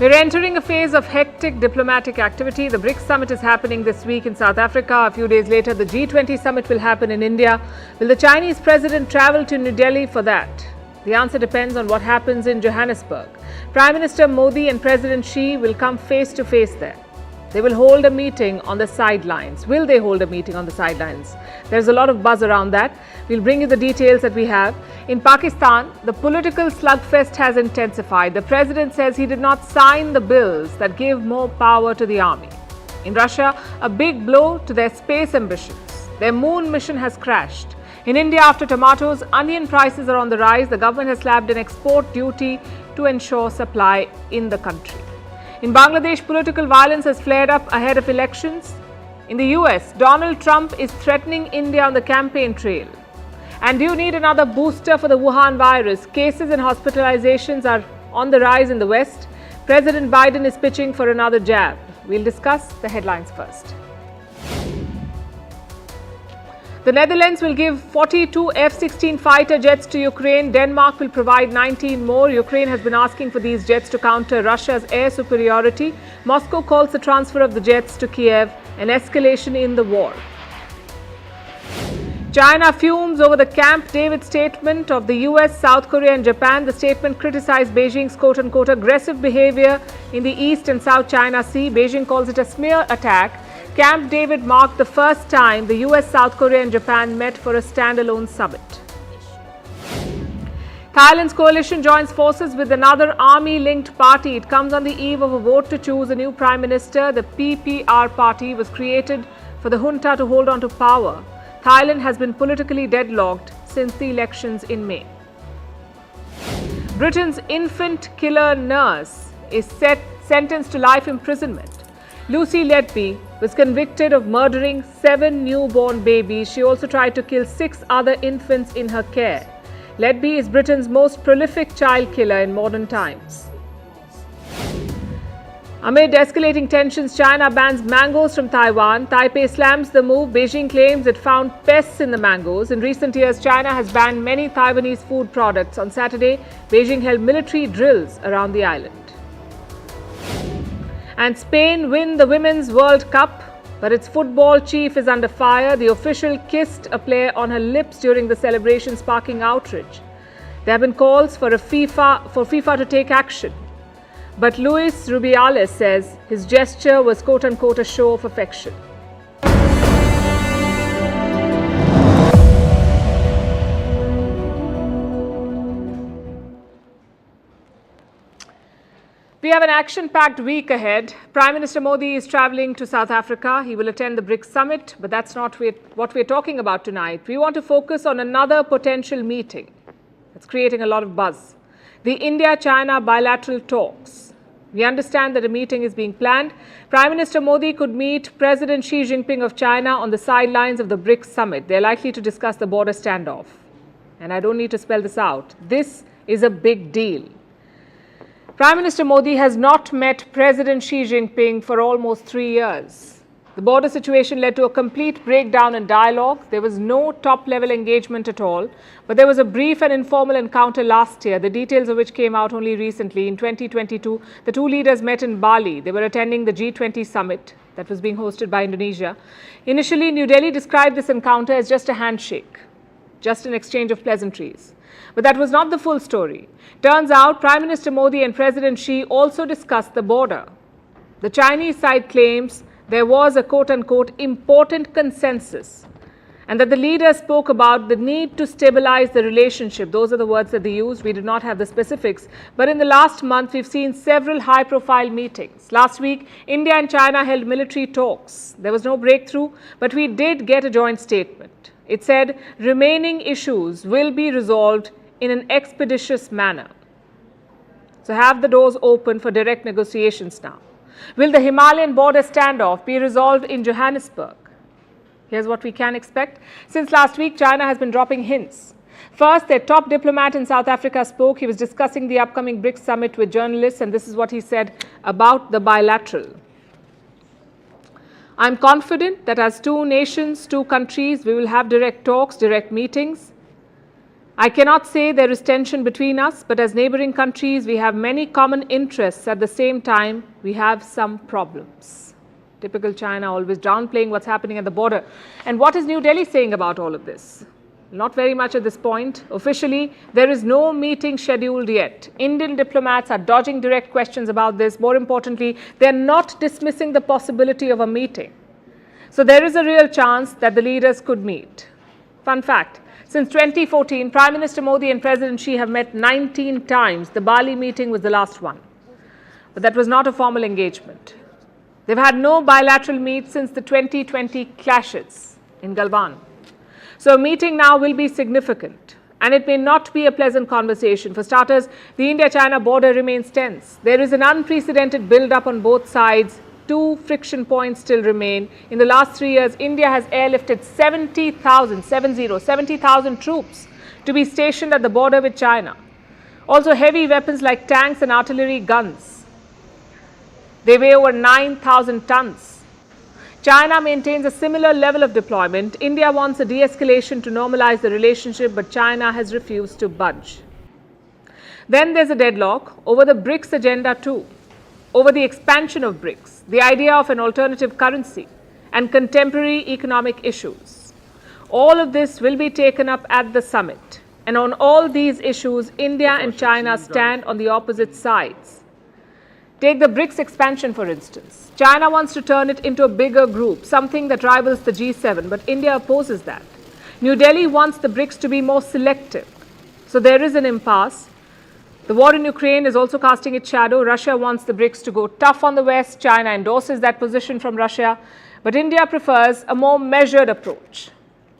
We're entering a phase of hectic diplomatic activity. The BRICS Summit is happening this week in South Africa. A few days later, the G20 Summit will happen in India. Will the Chinese President travel to New Delhi for that? The answer depends on what happens in Johannesburg. Prime Minister Modi and President Xi will come face to face there. They will hold a meeting on the sidelines. Will they hold a meeting on the sidelines? There's a lot of buzz around that. We'll bring you the details that we have. In Pakistan, the political slugfest has intensified. The president says he did not sign the bills that give more power to the army. In Russia, a big blow to their space ambitions. Their moon mission has crashed. In India, after tomatoes, onion prices are on the rise. The government has slapped an export duty to ensure supply in the country. In Bangladesh, political violence has flared up ahead of elections. In the US, Donald Trump is threatening India on the campaign trail. And do you need another booster for the Wuhan virus? Cases and hospitalizations are on the rise in the West. President Biden is pitching for another jab. We'll discuss the headlines first. The Netherlands will give 42 F-16 fighter jets to Ukraine. Denmark will provide 19 more. Ukraine has been asking for these jets to counter Russia's air superiority. Moscow calls the transfer of the jets to Kiev an escalation in the war. China fumes over the Camp David statement of the US, South Korea and Japan. The statement criticized Beijing's quote-unquote aggressive behavior in the East and South China Sea. Beijing calls it a smear attack. Camp David marked the first time the US, South Korea and Japan met for a standalone summit. Thailand's coalition joins forces with another army-linked party. It comes on the eve of a vote to choose a new prime minister. The PPR party was created for the junta to hold on to power. Thailand has been politically deadlocked since the elections in May. Britain's infant killer nurse is sentenced to life imprisonment. Lucy Letby was convicted of murdering 7 newborn babies. She also tried to kill 6 other infants in her care. Letby is Britain's most prolific child killer in modern times. Amid escalating tensions, China bans mangoes from Taiwan. Taipei slams the move. Beijing claims it found pests in the mangoes. In recent years, China has banned many Taiwanese food products. On Saturday, Beijing held military drills around the island. And Spain win the Women's World Cup, but its football chief is under fire. The official kissed a player on her lips during the celebration, sparking outrage. There have been calls for FIFA to take action. But Luis Rubiales says his gesture was quote-unquote a show of affection. We have an action-packed week ahead. Prime Minister Modi is traveling to South Africa. He will attend the BRICS Summit, but that's not what we're talking about tonight. We want to focus on another potential meeting that's creating a lot of buzz. The India-China bilateral talks. We understand that a meeting is being planned. Prime Minister Modi could meet President Xi Jinping of China on the sidelines of the BRICS Summit. They're likely to discuss the border standoff. And I don't need to spell this out. This is a big deal. Prime Minister Modi has not met President Xi Jinping for almost 3 years. The border situation led to a complete breakdown in dialogue. There was no top-level engagement at all, but there was a brief and informal encounter last year, the details of which came out only recently. In 2022, the two leaders met in Bali. They were attending the G20 summit that was being hosted by Indonesia. Initially, New Delhi described this encounter as just a handshake, just an exchange of pleasantries. But that was not the full story. Turns out, Prime Minister Modi and President Xi also discussed the border. The Chinese side claims there was a quote-unquote important consensus and that the leaders spoke about the need to stabilize the relationship. Those are the words that they used. We did not have the specifics. But in the last month, we've seen several high-profile meetings. Last week, India and China held military talks. There was no breakthrough, but we did get a joint statement. It said remaining issues will be resolved in an expeditious manner. So have the doors open for direct negotiations now. Will the Himalayan border standoff be resolved in Johannesburg? Here's what we can expect. Since last week, China has been dropping hints. First, their top diplomat in South Africa spoke. He was discussing the upcoming BRICS summit with journalists, and this is what he said about the bilateral. I'm confident that as two nations, two countries, we will have direct talks, direct meetings. I cannot say there is tension between us, but as neighboring countries, we have many common interests. At the same time, we have some problems. Typical China, always downplaying what's happening at the border. And what is New Delhi saying about all of this? Not very much at this point. Officially, there is no meeting scheduled yet. Indian diplomats are dodging direct questions about this. More importantly, they are not dismissing the possibility of a meeting. So there is a real chance that the leaders could meet. Fun fact, since 2014, Prime Minister Modi and President Xi have met 19 times. The Bali meeting was the last one. But that was not a formal engagement. They've had no bilateral meet since the 2020 clashes in Galwan. So a meeting now will be significant, and it may not be a pleasant conversation. For starters, the India-China border remains tense. There is an unprecedented build-up on both sides. Two friction points still remain. In the last 3 years, India has airlifted 70,000 troops to be stationed at the border with China. Also heavy weapons like tanks and artillery guns. They weigh over 9,000 tons. China maintains a similar level of deployment. India wants a de-escalation to normalize the relationship, but China has refused to budge. Then there's a deadlock over the BRICS agenda too, over the expansion of BRICS, the idea of an alternative currency, and contemporary economic issues. All of this will be taken up at the summit. And on all these issues, India and China stand on the opposite sides. Take the BRICS expansion, for instance. China wants to turn it into a bigger group, something that rivals the G7, but India opposes that. New Delhi wants the BRICS to be more selective. So there is an impasse. The war in Ukraine is also casting its shadow. Russia wants the BRICS to go tough on the West. China endorses that position from Russia. But India prefers a more measured approach.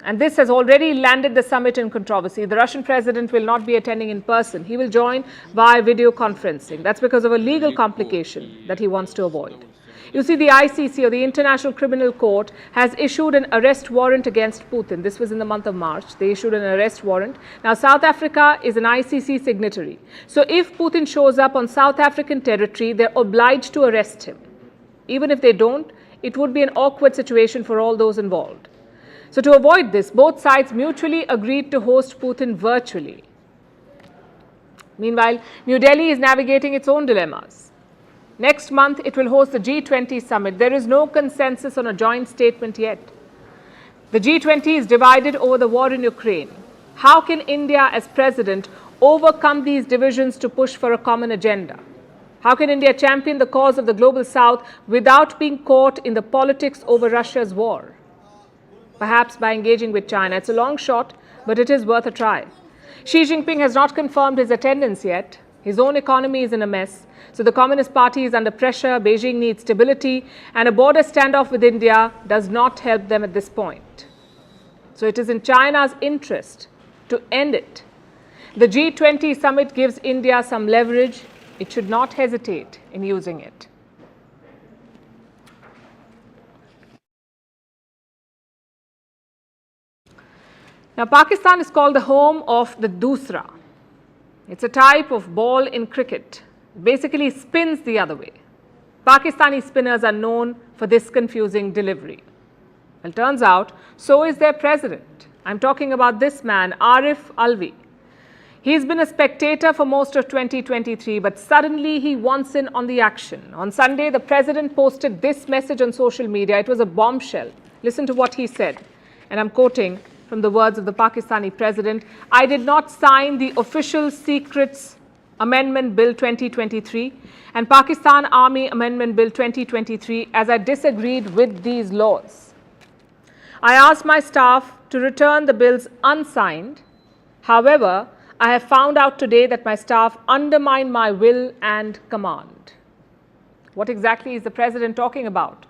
And this has already landed the summit in controversy. The Russian president will not be attending in person. He will join via video conferencing. That's because of a legal complication that he wants to avoid. You see, the ICC, or the International Criminal Court, has issued an arrest warrant against Putin. This was in the month of March. They issued an arrest warrant. Now, South Africa is an ICC signatory. So if Putin shows up on South African territory, they're obliged to arrest him. Even if they don't, it would be an awkward situation for all those involved. So to avoid this, both sides mutually agreed to host Putin virtually. Meanwhile, New Delhi is navigating its own dilemmas. Next month, it will host the G20 summit. There is no consensus on a joint statement yet. The G20 is divided over the war in Ukraine. How can India, as president, overcome these divisions to push for a common agenda? How can India champion the cause of the global south without being caught in the politics over Russia's war? Perhaps by engaging with China. It's a long shot, but it is worth a try. Xi Jinping has not confirmed his attendance yet. His own economy is in a mess. So the Communist Party is under pressure. Beijing needs stability, and a border standoff with India does not help them at this point. So it is in China's interest to end it. The G20 summit gives India some leverage. It should not hesitate in using it. Now, Pakistan is called the home of the Dusra. It's a type of ball in cricket. It basically spins the other way. Pakistani spinners are known for this confusing delivery. Well, turns out, so is their president. I'm talking about this man, Arif Alvis. He's been a spectator for most of 2023, but suddenly he wants in on the action. On Sunday, the president posted this message on social media. It was a bombshell. Listen to what he said, and I'm quoting from the words of the Pakistani president. I did not sign the Official Secrets Amendment Bill 2023 and Pakistan Army Amendment Bill 2023 as I disagreed with these laws. I asked my staff to return the bills unsigned. However, I have found out today that my staff undermined my will and command. What exactly is the president talking about?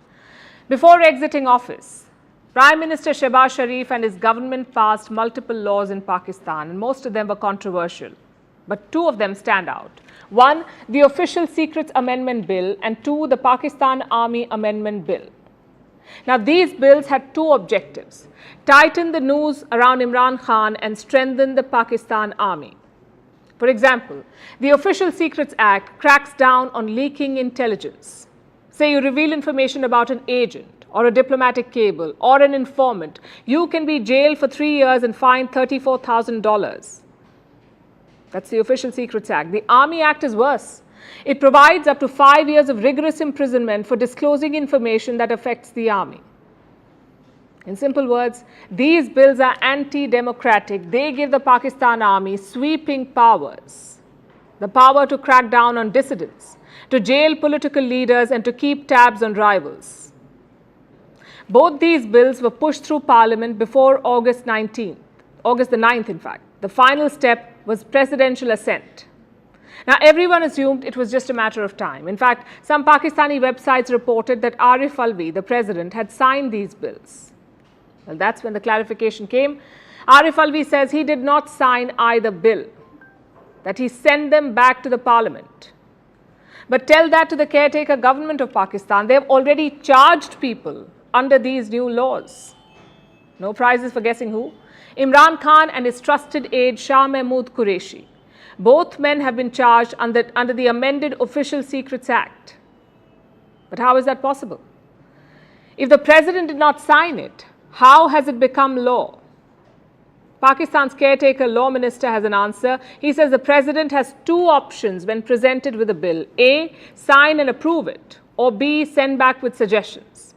Before exiting office, Prime Minister Shehbaz Sharif and his government passed multiple laws in Pakistan, and most of them were controversial. But two of them stand out. One, the Official Secrets Amendment Bill, and two, the Pakistan Army Amendment Bill. Now, these bills had two objectives: tighten the noose around Imran Khan and strengthen the Pakistan Army. For example, the Official Secrets Act cracks down on leaking intelligence. Say you reveal information about an agent, or a diplomatic cable, or an informant, you can be jailed for 3 years and fined $34,000. That's the Official Secrets Act. The Army Act is worse. It provides up to 5 years of rigorous imprisonment for disclosing information that affects the army. In simple words, these bills are anti-democratic. They give the Pakistan army sweeping powers. The power to crack down on dissidents, to jail political leaders and to keep tabs on rivals. Both these bills were pushed through Parliament before August the 9th in fact. The final step was presidential assent. Now, everyone assumed it was just a matter of time. In fact, some Pakistani websites reported that Arif Alvis, the president, had signed these bills. Well, that's when the clarification came. Arif Alvis says he did not sign either bill, that he sent them back to the Parliament. But tell that to the caretaker government of Pakistan. They have already charged people under these new laws. No prizes for guessing who? Imran Khan and his trusted aide Shah Mahmood Qureshi. Both men have been charged under the amended Official Secrets Act. But how is that possible? If the president did not sign it, how has it become law? Pakistan's caretaker law minister has an answer. He says the president has two options when presented with a bill. A, sign and approve it, or B, send back with suggestions.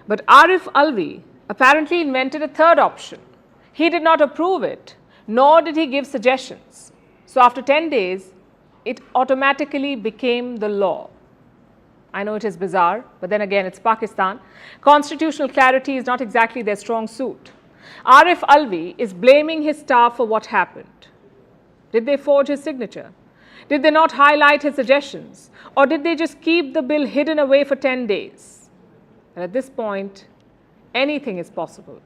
But Arif Alvis apparently invented a third option. He did not approve it, nor did he give suggestions. So after 10 days, it automatically became the law. I know it is bizarre, but then again, it's Pakistan. Constitutional clarity is not exactly their strong suit. Arif Alvis is blaming his staff for what happened. Did they forge his signature? Did they not highlight his suggestions? Or did they just keep the bill hidden away for 10 days? And at this point, anything is possible.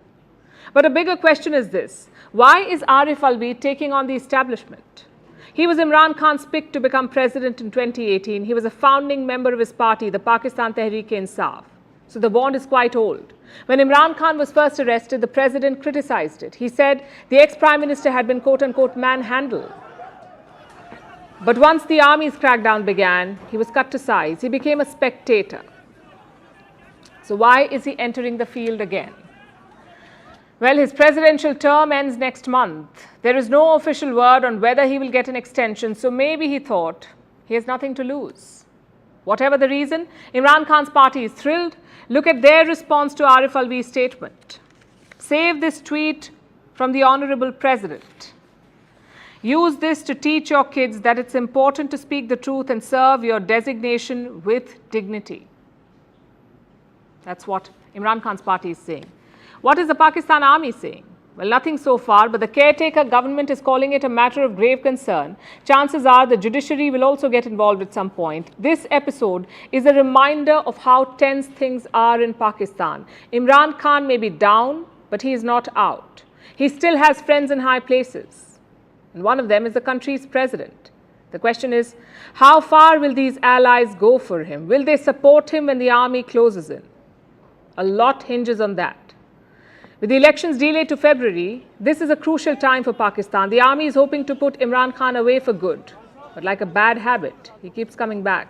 But a bigger question is this: why is Arif Alvis taking on the establishment? He was Imran Khan's pick to become president in 2018. He was a founding member of his party, the Pakistan Tehreek-e-Insaf. So the bond is quite old. When Imran Khan was first arrested, the president criticized it. He said the ex-prime minister had been quote-unquote manhandled. But once the army's crackdown began, he was cut to size. He became a spectator. So why is he entering the field again? Well, his presidential term ends next month. There is no official word on whether he will get an extension, so maybe he thought he has nothing to lose. Whatever the reason, Imran Khan's party is thrilled. Look at their response to Arif Alvis' statement. Save this tweet from the Honorable President. Use this to teach your kids that it's important to speak the truth and serve your designation with dignity. That's what Imran Khan's party is saying. What is the Pakistan army saying? Well, nothing so far, but the caretaker government is calling it a matter of grave concern. Chances are the judiciary will also get involved at some point. This episode is a reminder of how tense things are in Pakistan. Imran Khan may be down, but he is not out. He still has friends in high places, and one of them is the country's president. The question is, how far will these allies go for him? Will they support him when the army closes in? A lot hinges on that. With the elections delayed to February, this is a crucial time for Pakistan. The army is hoping to put Imran Khan away for good. But like a bad habit, he keeps coming back.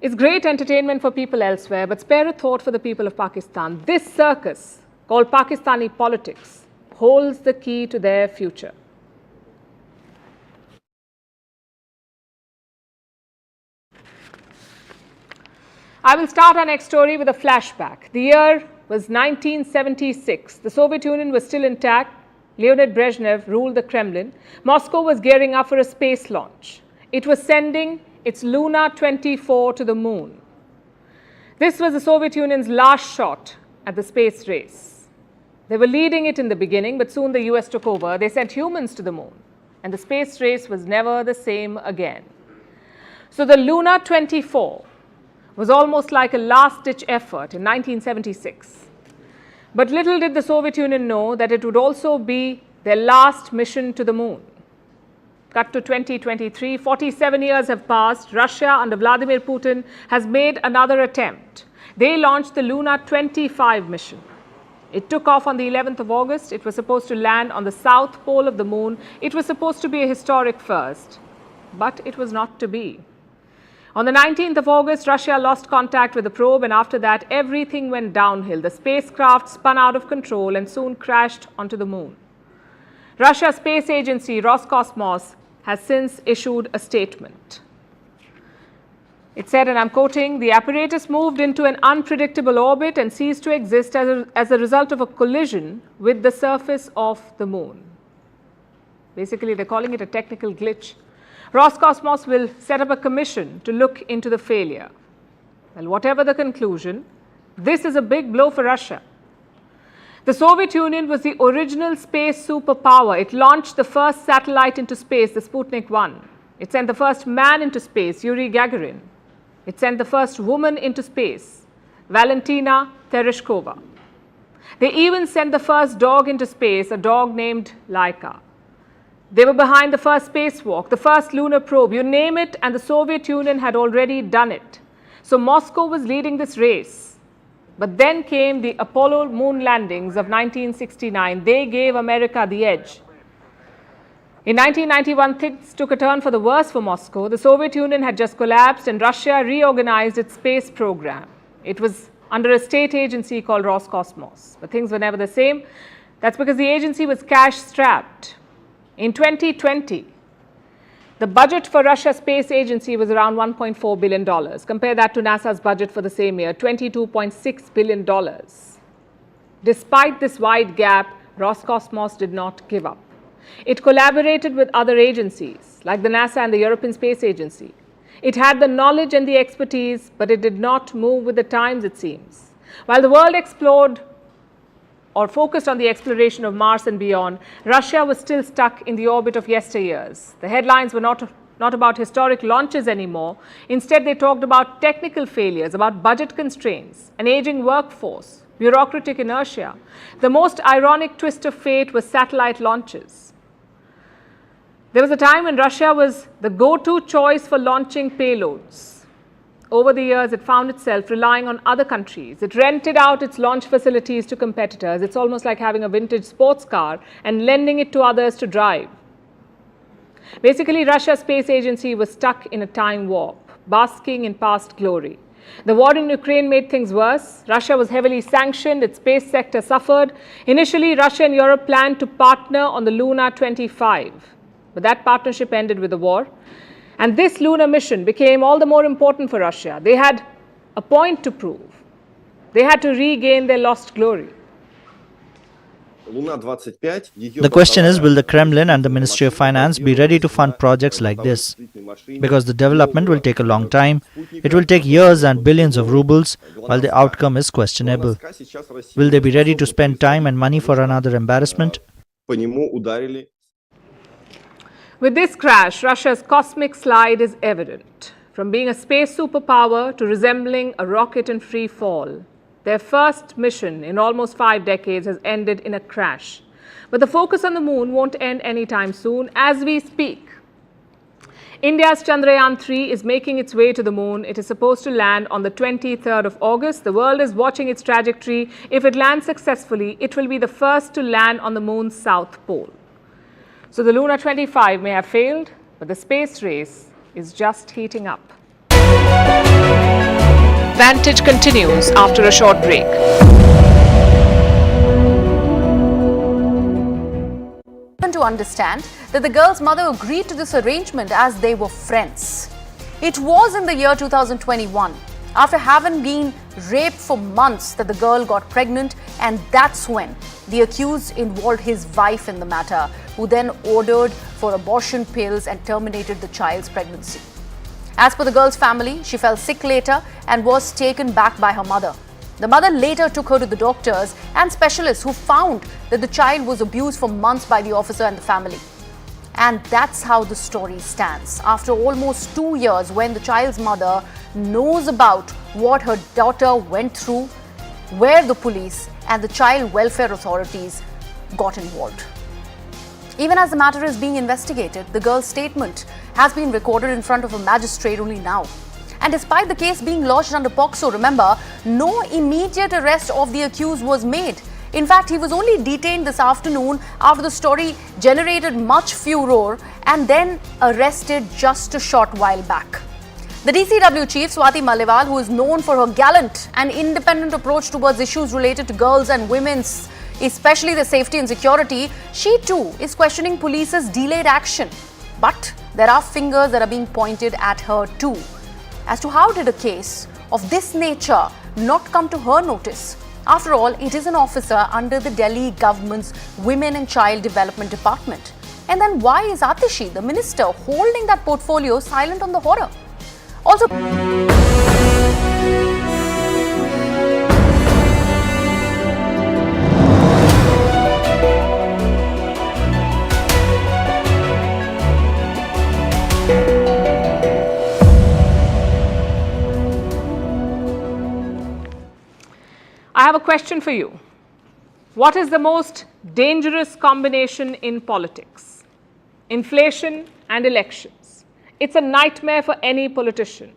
It's great entertainment for people elsewhere, but spare a thought for the people of Pakistan. This circus, called Pakistani politics, holds the key to their future. I will start our next story with a flashback. The year was 1976. The Soviet Union was still intact. Leonid Brezhnev ruled the Kremlin. Moscow was gearing up for a space launch. It was sending its Luna 24 to the moon. This was the Soviet Union's last shot at the space race. They were leading it in the beginning, but soon the US took over. They sent humans to the moon, and the space race was never the same again. So the Luna 24 was almost like a last-ditch effort in 1976. But little did the Soviet Union know that it would also be their last mission to the moon. Cut to 2023, 47 years have passed. Russia under Vladimir Putin has made another attempt. They launched the Luna 25 mission. It took off on the 11th of August. It was supposed to land on the south pole of the moon. It was supposed to be a historic first, but it was not to be. On the 19th of August, Russia lost contact with the probe, and after that, everything went downhill. The spacecraft spun out of control and soon crashed onto the moon. Russia's space agency Roscosmos has since issued a statement. It said, and I'm quoting, "The apparatus moved into an unpredictable orbit and ceased to exist as a result of a collision with the surface of the moon." Basically, they're calling it a technical glitch. Roscosmos will set up a commission to look into the failure. Well, whatever the conclusion, this is a big blow for Russia. The Soviet Union was the original space superpower. It launched the first satellite into space, the Sputnik 1. It sent the first man into space, Yuri Gagarin. It sent the first woman into space, Valentina Tereshkova. They even sent the first dog into space, a dog named Laika. They were behind the first spacewalk, the first lunar probe, you name it, and the Soviet Union had already done it. So Moscow was leading this race. But then came the Apollo moon landings of 1969. They gave America the edge. In 1991, things took a turn for the worse for Moscow. The Soviet Union had just collapsed and Russia reorganized its space program. It was under a state agency called Roscosmos. But things were never the same. That's because the agency was cash-strapped. In 2020, the budget for Russia's space agency was around $1.4 billion. Compare that to NASA's budget for the same year, $22.6 billion. Despite this wide gap, Roscosmos did not give up. It collaborated with other agencies, like the NASA and the European Space Agency. It had the knowledge and the expertise, but it did not move with the times, it seems. While the world explored or focused on the exploration of Mars and beyond, Russia was still stuck in the orbit of yesteryears. The headlines were not about historic launches anymore. Instead, they talked about technical failures, about budget constraints, an aging workforce, bureaucratic inertia. The most ironic twist of fate was satellite launches. There was a time when Russia was the go-to choice for launching payloads. Over the years, it found itself relying on other countries. It rented out its launch facilities to competitors. It's almost like having a vintage sports car and lending it to others to drive. Basically, Russia's space agency was stuck in a time warp, basking in past glory. The war in Ukraine made things worse. Russia was heavily sanctioned. Its space sector suffered. Initially, Russia and Europe planned to partner on the Luna 25. But that partnership ended with the war. And this lunar mission became all the more important for Russia. They had a point to prove. They had to regain their lost glory. The question is, will the Kremlin and the Ministry of Finance be ready to fund projects like this? Because the development will take a long time. It will take years and billions of rubles, while the outcome is questionable. Will they be ready to spend time and money for another embarrassment? With this crash, Russia's cosmic slide is evident. From being a space superpower to resembling a rocket in free fall. Their first mission in almost 5 decades has ended in a crash. But the focus on the moon won't end anytime soon. As we speak, India's Chandrayaan-3 is making its way to the moon. It is supposed to land on the 23rd of August. The world is watching its trajectory. If it lands successfully, it will be the first to land on the moon's south pole. So the Luna 25 may have failed, but the space race is just heating up. Vantage continues after a short break. To understand that the girl's mother agreed to this arrangement as they were friends. It was in the year 2021, after having been raped for months, that the girl got pregnant, and that's when the accused involved his wife in the matter, who then ordered for abortion pills and terminated the child's pregnancy. As per the girl's family, she fell sick later and was taken back by her mother. The mother later took her to the doctors and specialists who found that the child was abused for months by the officer and the family. And that's how the story stands. After almost 2 years, when the child's mother knows about what her daughter went through, where the police and the child welfare authorities got involved. Even as the matter is being investigated, the girl's statement has been recorded in front of a magistrate only now. And despite the case being lodged under POCSO, remember, no immediate arrest of the accused was made. In fact, he was only detained this afternoon after the story generated much furor and then arrested just a short while back. The DCW chief, Swati Maliwal, who is known for her gallant and independent approach towards issues related to girls and women's especially the safety and security, she too is questioning police's delayed action. But there are fingers that are being pointed at her too. As to how did a case of this nature not come to her notice? After all, it is an officer under the Delhi government's Women and Child Development Department. And then why is Atishi, the minister holding that portfolio, silent on the horror? Also, I have a question for you. What is the most dangerous combination in politics? Inflation and elections. It's a nightmare for any politician.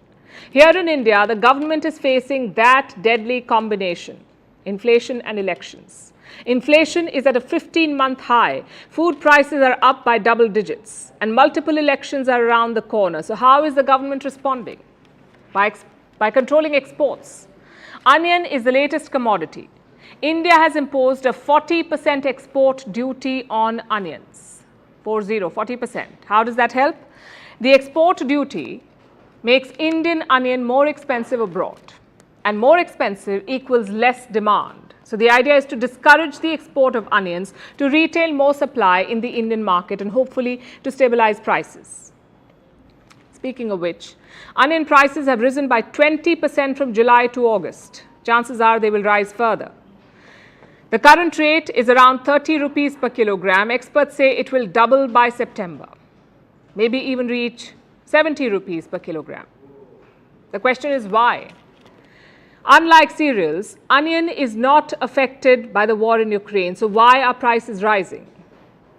Here in India, the government is facing that deadly combination, inflation and elections. Inflation is at a 15-month high. Food prices are up by double digits, and multiple elections are around the corner. So how is the government responding? By controlling exports. Onion is the latest commodity. India has imposed a 40% export duty on onions. 40%. How does that help? The export duty makes Indian onion more expensive abroad, and more expensive equals less demand. So the idea is to discourage the export of onions, to retail more supply in the Indian market, and hopefully to stabilize prices. Speaking of which, onion prices have risen by 20% from July to August. Chances are they will rise further. The current rate is around 30 rupees per kilogram. Experts say it will double by September, maybe even reach 70 rupees per kilogram. The question is why? Unlike cereals, onion is not affected by the war in Ukraine. So why are prices rising?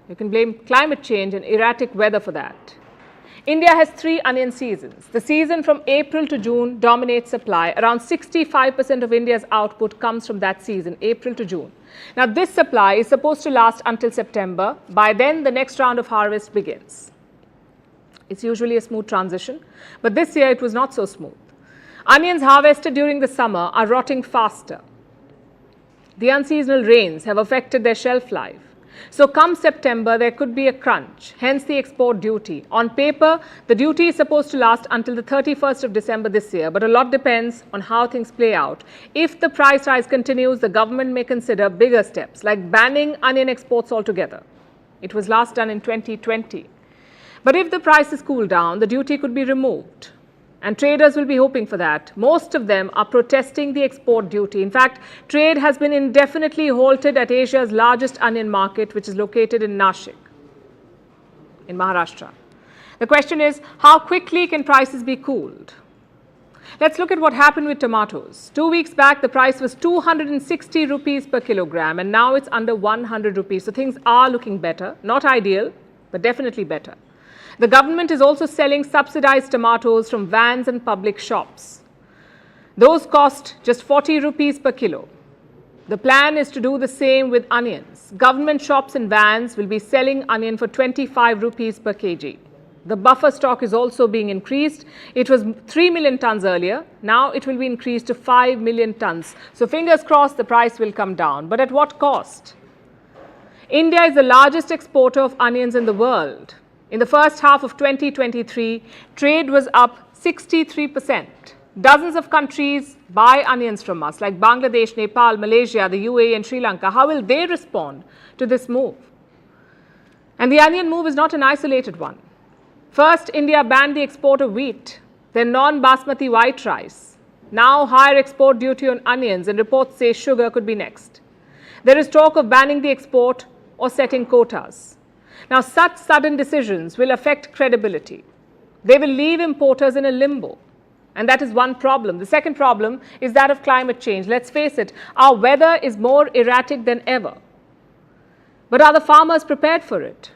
You can blame climate change and erratic weather for that. India has 3 onion seasons. The season from April to June dominates supply. Around 65% of India's output comes from that season, April to June. Now, this supply is supposed to last until September. By then, the next round of harvest begins. It's usually a smooth transition, but this year it was not so smooth. Onions harvested during the summer are rotting faster. The unseasonal rains have affected their shelf life. So come September, there could be a crunch, hence the export duty. On paper, the duty is supposed to last until the 31st of December this year, but a lot depends on how things play out. If the price rise continues, the government may consider bigger steps, like banning onion exports altogether. It was last done in 2020. But if the prices cool down, the duty could be removed. And traders will be hoping for that. Most of them are protesting the export duty. In fact, trade has been indefinitely halted at Asia's largest onion market, which is located in Nashik, in Maharashtra. The question is, how quickly can prices be cooled? Let's look at what happened with tomatoes. 2 weeks back, the price was 260 rupees per kilogram, and now it's under 100 rupees. So things are looking better. Not ideal, but definitely better. The government is also selling subsidized tomatoes from vans and public shops. Those cost just 40 rupees per kilo. The plan is to do the same with onions. Government shops and vans will be selling onion for 25 rupees per kg. The buffer stock is also being increased. It was 3 million tons earlier. Now it will be increased to 5 million tons. So fingers crossed the price will come down. But at what cost? India is the largest exporter of onions in the world. In the first half of 2023, trade was up 63%. Dozens of countries buy onions from us, like Bangladesh, Nepal, Malaysia, the UAE and Sri Lanka. How will they respond to this move? And the onion move is not an isolated one. First, India banned the export of wheat, then non-basmati white rice. Now, higher export duty on onions, and reports say sugar could be next. There is talk of banning the export or setting quotas. Now, such sudden decisions will affect credibility. They will leave importers in a limbo. And that is one problem. The second problem is that of climate change. Let's face it, our weather is more erratic than ever. But are the farmers prepared for it?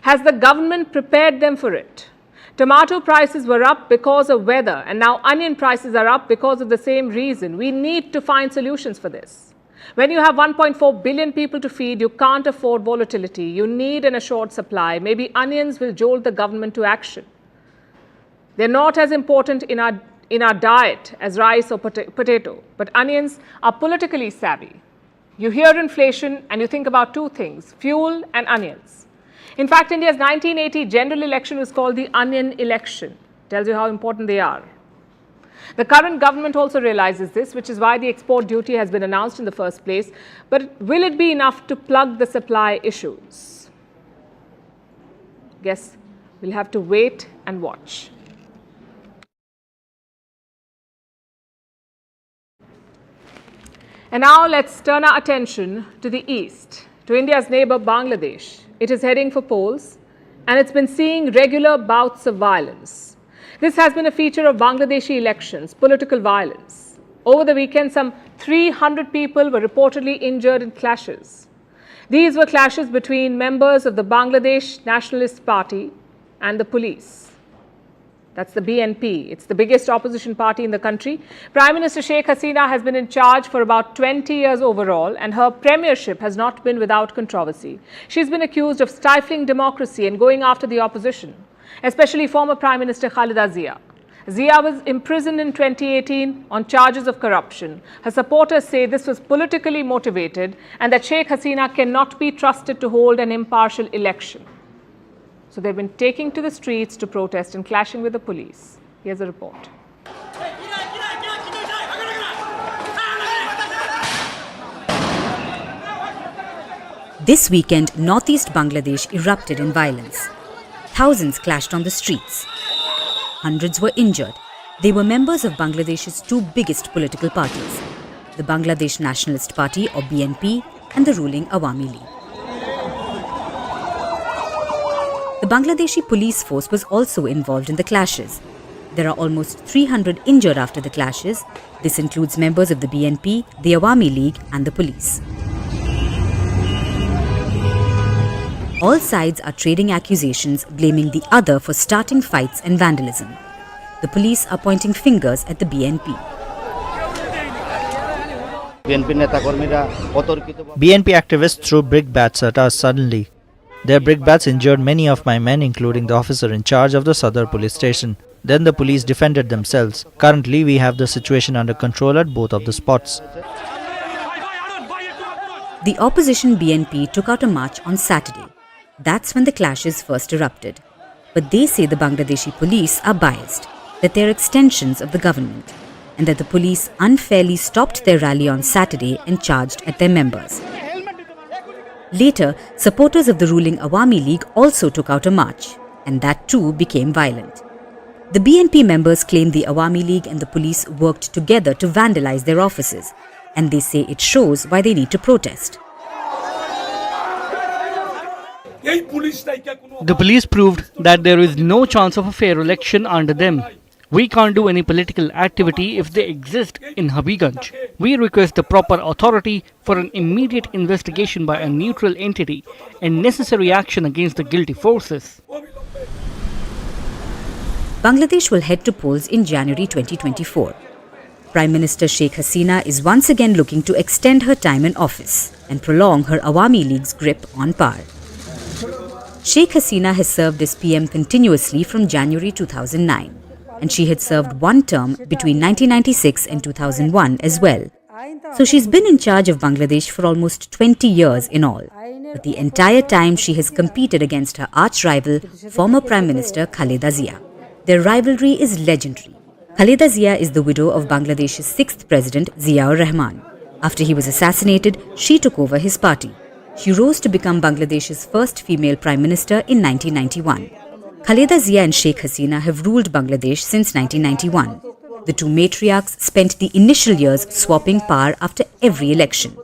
Has the government prepared them for it? Tomato prices were up because of weather, and now onion prices are up because of the same reason. We need to find solutions for this. When you have 1.4 billion people to feed, you can't afford volatility. You need an assured supply. Maybe onions will jolt the government to action. They're not as important in our diet as rice or potato, but onions are politically savvy. You hear inflation and you think about two things, fuel and onions. In fact, India's 1980 general election was called the onion election. Tells you how important they are. The current government also realizes this, which is why the export duty has been announced in the first place. But will it be enough to plug the supply issues? Guess we'll have to wait and watch. And now let's turn our attention to the east, to India's neighbor Bangladesh. It is heading for polls and it's been seeing regular bouts of violence. This has been a feature of Bangladeshi elections, political violence. Over the weekend, some 300 people were reportedly injured in clashes. These were clashes between members of the Bangladesh Nationalist Party and the police. That's the BNP. It's the biggest opposition party in the country. Prime Minister Sheikh Hasina has been in charge for about 20 years overall, and her premiership has not been without controversy. She's been accused of stifling democracy and going after the opposition, especially former Prime Minister Khalida Zia. Zia was imprisoned in 2018 on charges of corruption. Her supporters say this was politically motivated and that Sheikh Hasina cannot be trusted to hold an impartial election. So they've been taking to the streets to protest and clashing with the police. Here's a report. This weekend, northeast Bangladesh erupted in violence. Thousands clashed on the streets. Hundreds were injured. They were members of Bangladesh's two biggest political parties, the Bangladesh Nationalist Party or BNP and the ruling Awami League. The Bangladeshi police force was also involved in the clashes. There are almost 300 injured after the clashes. This includes members of the BNP, the Awami League and the police. All sides are trading accusations, blaming the other for starting fights and vandalism. The police are pointing fingers at the BNP. BNP activists threw brick bats at us suddenly. Their brick bats injured many of my men, including the officer in charge of the Sadar police station. Then the police defended themselves. Currently, we have the situation under control at both of the spots. The opposition BNP took out a march on Saturday. That's when the clashes first erupted. But they say the Bangladeshi police are biased, that they're extensions of the government, and that the police unfairly stopped their rally on Saturday and charged at their members. Later, supporters of the ruling Awami League also took out a march, and that too became violent. The BNP members claim the Awami League and the police worked together to vandalize their offices, and they say it shows why they need to protest. The police proved that there is no chance of a fair election under them. We can't do any political activity if they exist in Habiganj. We request the proper authority for an immediate investigation by a neutral entity and necessary action against the guilty forces. Bangladesh will head to polls in January 2024. Prime Minister Sheikh Hasina is once again looking to extend her time in office and prolong her Awami League's grip on power. Sheikh Hasina has served as PM continuously from January 2009. And she had served one term between 1996 and 2001 as well. So she's been in charge of Bangladesh for almost 20 years in all. But the entire time she has competed against her arch-rival, former Prime Minister Khalida Zia. Their rivalry is legendary. Khalida Zia is the widow of Bangladesh's sixth president, Ziaur Rahman. After he was assassinated, she took over his party. She rose to become Bangladesh's first female Prime Minister in 1991. Khalida Zia and Sheikh Hasina have ruled Bangladesh since 1991. The two matriarchs spent the initial years swapping power after every election.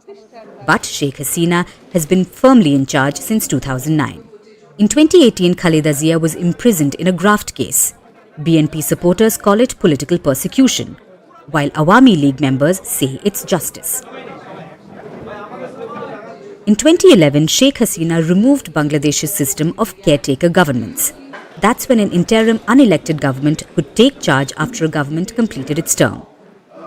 But Sheikh Hasina has been firmly in charge since 2009. In 2018, Khalida Zia was imprisoned in a graft case. BNP supporters call it political persecution, while Awami League members say it's justice. In 2011, Sheikh Hasina removed Bangladesh's system of caretaker governments. That's when an interim unelected government could take charge after a government completed its term.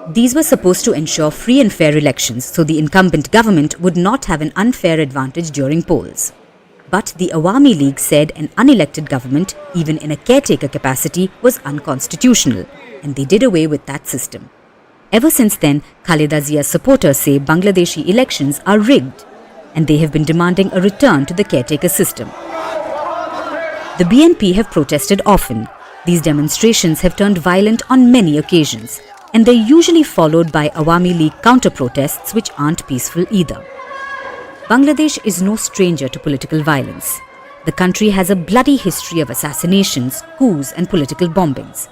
These were supposed to ensure free and fair elections so the incumbent government would not have an unfair advantage during polls. But the Awami League said an unelected government, even in a caretaker capacity, was unconstitutional, and they did away with that system. Ever since then, Khaleda Zia's supporters say Bangladeshi elections are rigged, and they have been demanding a return to the caretaker system. The BNP have protested often. These demonstrations have turned violent on many occasions, and they're usually followed by Awami League counter-protests which aren't peaceful either. Bangladesh is no stranger to political violence. The country has a bloody history of assassinations, coups and political bombings.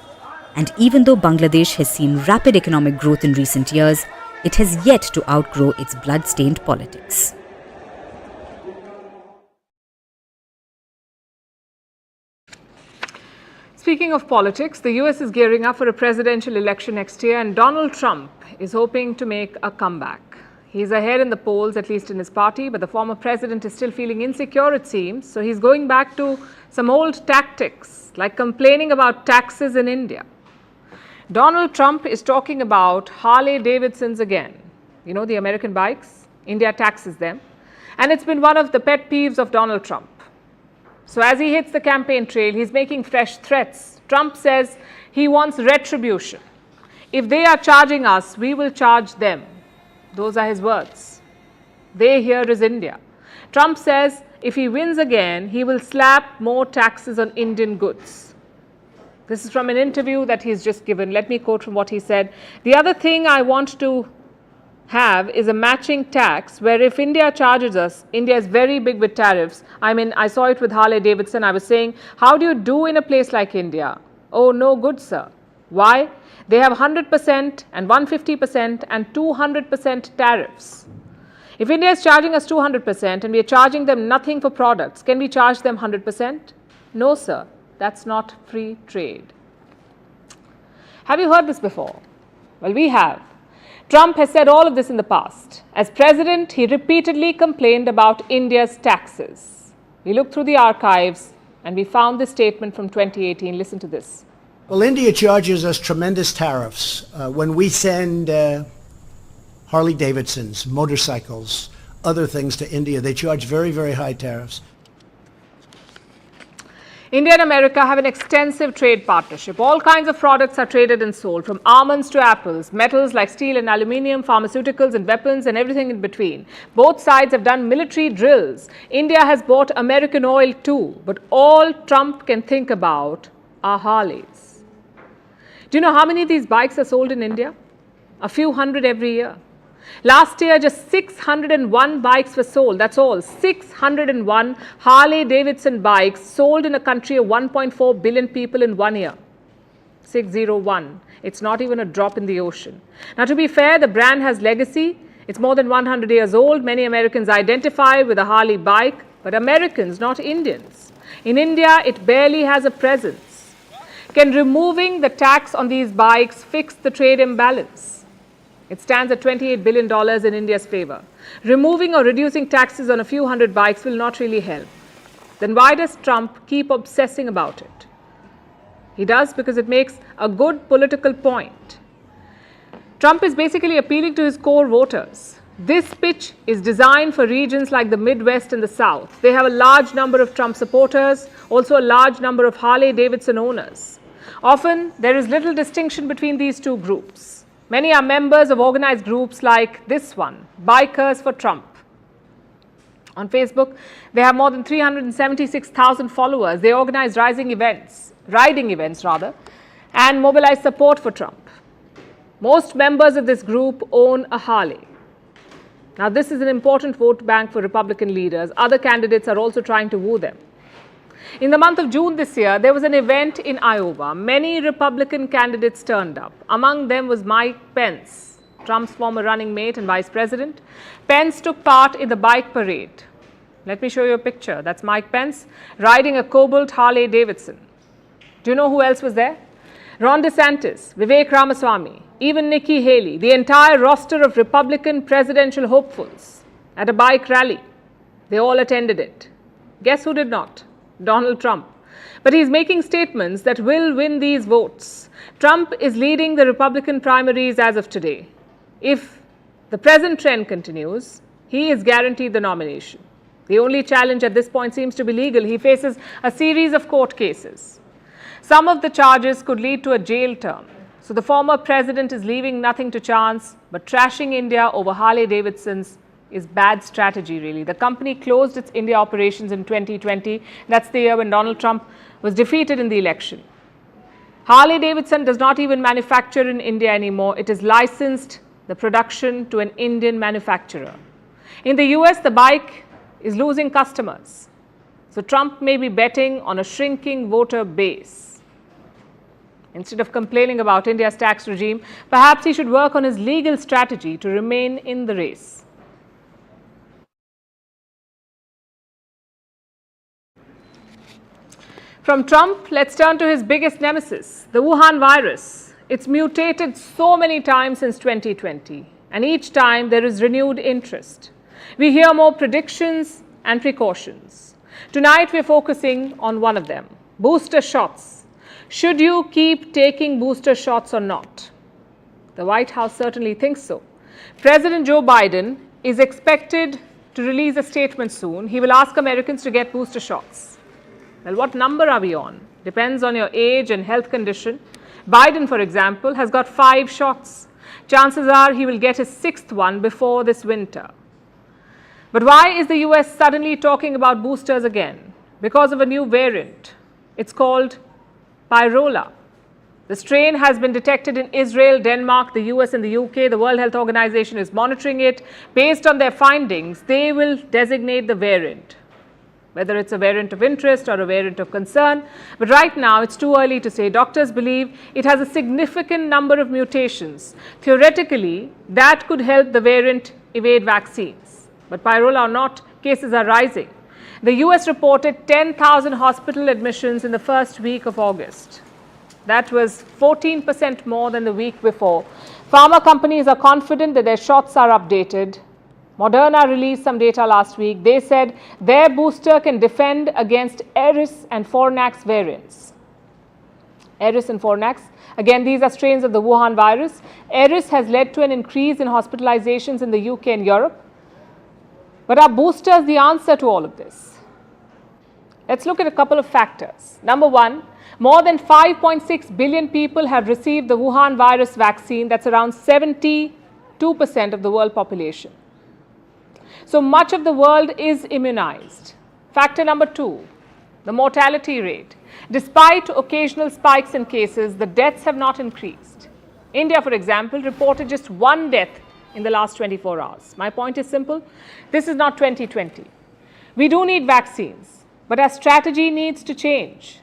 And even though Bangladesh has seen rapid economic growth in recent years, it has yet to outgrow its blood-stained politics. Speaking of politics, the US is gearing up for a presidential election next year, and Donald Trump is hoping to make a comeback. He's ahead in the polls, at least in his party, but the former president is still feeling insecure, it seems, so he's going back to some old tactics, like complaining about taxes in India. Donald Trump is talking about Harley-Davidsons again. You know, the American bikes? India taxes them. And it's been one of the pet peeves of Donald Trump. So as he hits the campaign trail, he's making fresh threats. Trump says he wants retribution. If they are charging us, we will charge them. Those are his words. They here is India. Trump says if he wins again, he will slap more taxes on Indian goods. This is from an interview that he's just given. Let me quote from what he said. The other thing I want to have is a matching tax where if India charges us, India is very big with tariffs. I mean, I saw it with Harley-Davidson. I was saying, how do you do in a place like India? Oh, no good, sir. Why? They have 100% and 150% and 200% tariffs. If India is charging us 200% and we are charging them nothing for products, can we charge them 100%? No, sir. That's not free trade. Have you heard this before? Well, we have. Trump has said all of this in the past. As president, he repeatedly complained about India's taxes. We looked through the archives and we found this statement from 2018. Listen to this. Well, India charges us tremendous tariffs. When we send Harley-Davidsons, motorcycles, other things to India, they charge very, very high tariffs. India and America have an extensive trade partnership. All kinds of products are traded and sold, from almonds to apples, metals like steel and aluminium, pharmaceuticals and weapons and everything in between. Both sides have done military drills. India has bought American oil too, but all Trump can think about are Harleys. Do you know how many of these bikes are sold in India? A few hundred every year. Last year, just 601 bikes were sold. That's all. 601 Harley-Davidson bikes sold in a country of 1.4 billion people in 1 year. 601. It's not even a drop in the ocean. Now, to be fair, the brand has legacy. It's more than 100 years old. Many Americans identify with a Harley bike, but Americans, not Indians. In India, it barely has a presence. Can removing the tax on these bikes fix the trade imbalance? It stands at $28 billion in India's favor. Removing or reducing taxes on a few hundred bikes will not really help. Then why does Trump keep obsessing about it? He does because it makes a good political point. Trump is basically appealing to his core voters. This pitch is designed for regions like the Midwest and the South. They have a large number of Trump supporters, also a large number of Harley-Davidson owners. Often, there is little distinction between these two groups. Many are members of organized groups like this one, Bikers for Trump. On Facebook, they have more than 376,000 followers. They organize riding events, and mobilize support for Trump. Most members of this group own a Harley. Now, this is an important vote bank for Republican leaders. Other candidates are also trying to woo them. In the month of June this year, there was an event in Iowa. Many Republican candidates turned up. Among them was Mike Pence, Trump's former running mate and vice president. Pence took part in the bike parade. Let me show you a picture. That's Mike Pence riding a Cobalt Harley-Davidson. Do you know who else was there? Ron DeSantis, Vivek Ramaswamy, even Nikki Haley, the entire roster of Republican presidential hopefuls at a bike rally. They all attended it. Guess who did not? Donald Trump. But he's making statements that will win these votes. Trump is leading the Republican primaries as of today. If the present trend continues, he is guaranteed the nomination. The only challenge at this point seems to be legal. He faces a series of court cases. Some of the charges could lead to a jail term. So the former president is leaving nothing to chance, but trashing India over Harley-Davidson's is bad strategy, really. The company closed its India operations in 2020. That's the year when Donald Trump was defeated in the election. Harley-Davidson does not even manufacture in India anymore. It has licensed the production to an Indian manufacturer. In the US, the bike is losing customers. So Trump may be betting on a shrinking voter base. Instead of complaining about India's tax regime, perhaps he should work on his legal strategy to remain in the race. From Trump, let's turn to his biggest nemesis, the Wuhan virus. It's mutated so many times since 2020, and each time there is renewed interest. We hear more predictions and precautions. Tonight we're focusing on one of them, booster shots. Should you keep taking booster shots or not? The White House certainly thinks so. President Joe Biden is expected to release a statement soon. He will ask Americans to get booster shots. Well, what number are we on? Depends on your age and health condition. Biden, for example, has got 5 shots. Chances are he will get his 6th one before this winter. But why is the US suddenly talking about boosters again? Because of a new variant. It's called Pyrola. The strain has been detected in Israel, Denmark, the US and the UK. The World Health Organization is monitoring it. Based on their findings, they will designate the variant, whether it's a variant of interest or a variant of concern. But right now, it's too early to say. Doctors believe it has a significant number of mutations. Theoretically, that could help the variant evade vaccines. But Pyrola or not, cases are rising. The US reported 10,000 hospital admissions in the first week of August. That was 14% more than the week before. Pharma companies are confident that their shots are updated. Moderna released some data last week. They said their booster can defend against Eris and Fornax variants. Eris and Fornax, again, these are strains of the Wuhan virus. Eris has led to an increase in hospitalizations in the UK and Europe. But are boosters the answer to all of this? Let's look at a couple of factors. Number one, more than 5.6 billion people have received the Wuhan virus vaccine. That's around 72% of the world population. So much of the world is immunized. Factor number two, the mortality rate. Despite occasional spikes in cases, the deaths have not increased. India, for example, reported just 1 death in the last 24 hours. My point is simple. This is not 2020. We do need vaccines. But our strategy needs to change.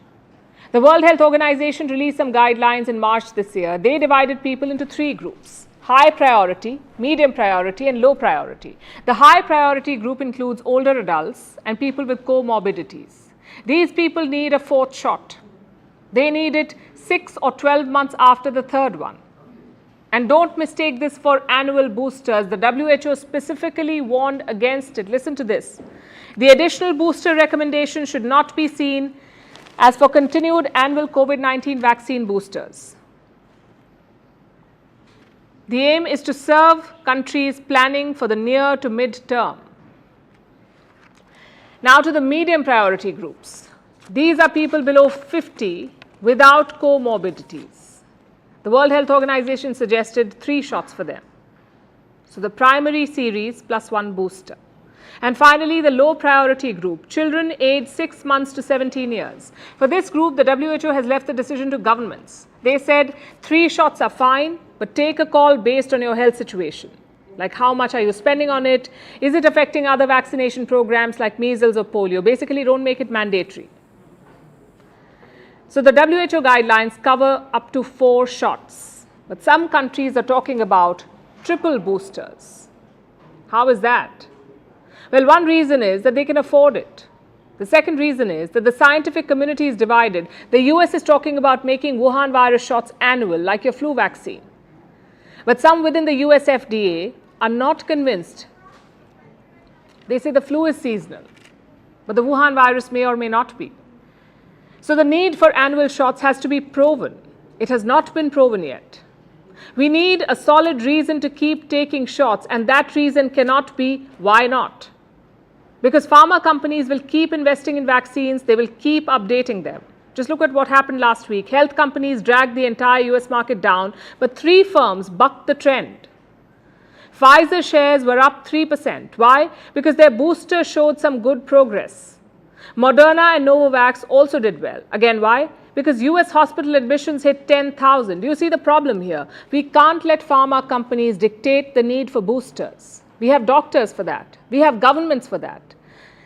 The World Health Organization released some guidelines in March this year. They divided people into 3 groups: high priority, medium priority, and low priority. The high priority group includes older adults and people with comorbidities. These people need a 4th shot. They need it 6 or 12 months after the 3rd one. And don't mistake this for annual boosters. The WHO specifically warned against it. Listen to this. The additional booster recommendation should not be seen as for continued annual COVID-19 vaccine boosters. The aim is to serve countries planning for the near to mid-term. Now to the medium priority groups. These are people below 50 without comorbidities. The World Health Organization suggested 3 shots for them. So the primary series plus 1 booster. And finally, the low priority group, children aged 6 months to 17 years. For this group, the WHO has left the decision to governments. They said 3 shots are fine, but take a call based on your health situation. Like how much are you spending on it? Is it affecting other vaccination programs like measles or polio? Basically, don't make it mandatory. So the WHO guidelines cover up to 4 shots. But some countries are talking about triple boosters. How is that? Well, one reason is that they can afford it. The second reason is that the scientific community is divided. The US is talking about making Wuhan virus shots annual, like your flu vaccine. But some within the US FDA are not convinced. They say the flu is seasonal, but the Wuhan virus may or may not be. So the need for annual shots has to be proven. It has not been proven yet. We need a solid reason to keep taking shots, and that reason cannot be why not. Because pharma companies will keep investing in vaccines, they will keep updating them. Just look at what happened last week. Health companies dragged the entire US market down, but 3 firms bucked the trend. Pfizer shares were up 3%. Why? Because their booster showed some good progress. Moderna and Novavax also did well. Again, why? Because US hospital admissions hit 10,000. Do you see the problem here? We can't let pharma companies dictate the need for boosters. We have doctors for that. We have governments for that.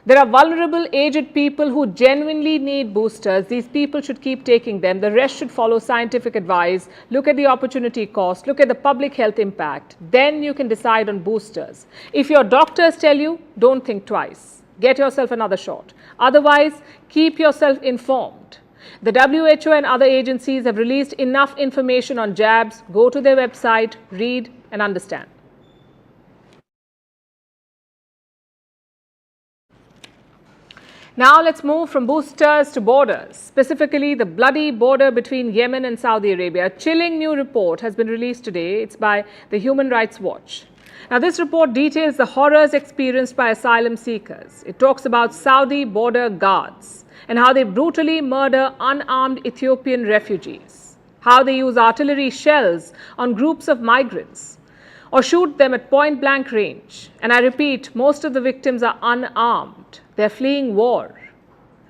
There are vulnerable, aged people who genuinely need boosters. These people should keep taking them. The rest should follow scientific advice. Look at the opportunity cost. Look at the public health impact. Then you can decide on boosters. If your doctors tell you, don't think twice. Get yourself another shot. Otherwise, keep yourself informed. The WHO and other agencies have released enough information on jabs. Go to their website, read and understand. Now let's move from boosters to borders, specifically the bloody border between Yemen and Saudi Arabia. A chilling new report has been released today. It's by the Human Rights Watch. Now this report details the horrors experienced by asylum seekers. It talks about Saudi border guards and how they brutally murder unarmed Ethiopian refugees, how they use artillery shells on groups of migrants or shoot them at point-blank range. And I repeat, most of the victims are unarmed. They're fleeing war.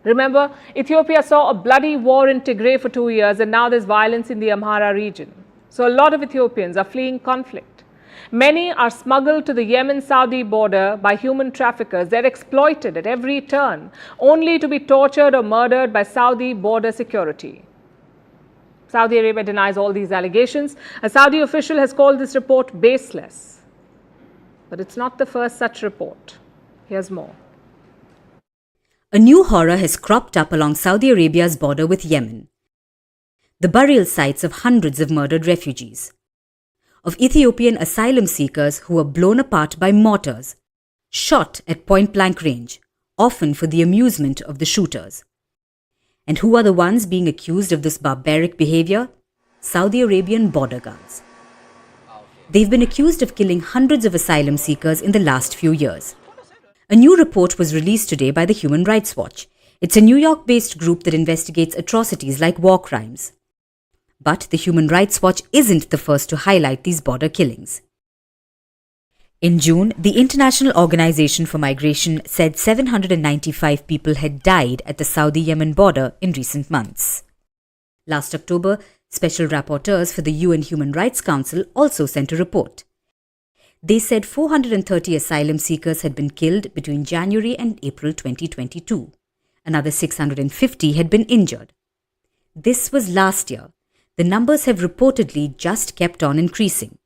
Remember, Ethiopia saw a bloody war in Tigray for 2 years, and now there's violence in the Amhara region. So a lot of Ethiopians are fleeing conflict. Many are smuggled to the Yemen-Saudi border by human traffickers. They're exploited at every turn, only to be tortured or murdered by Saudi border security. Saudi Arabia denies all these allegations. A Saudi official has called this report baseless. But it's not the first such report. Here's more. A new horror has cropped up along Saudi Arabia's border with Yemen. The burial sites of hundreds of murdered refugees, of Ethiopian asylum seekers who were blown apart by mortars, shot at point-blank range, often for the amusement of the shooters. And who are the ones being accused of this barbaric behavior? Saudi Arabian border guards. They've been accused of killing hundreds of asylum seekers in the last few years. A new report was released today by the Human Rights Watch. It's a New York-based group that investigates atrocities like war crimes. But the Human Rights Watch isn't the first to highlight these border killings. In June, the International Organization for Migration said 795 people had died at the Saudi-Yemen border in recent months. Last October, special rapporteurs for the UN Human Rights Council also sent a report. They said 430 asylum seekers had been killed between January and April 2022. Another 650 had been injured. This was last year. The numbers have reportedly just kept on increasing.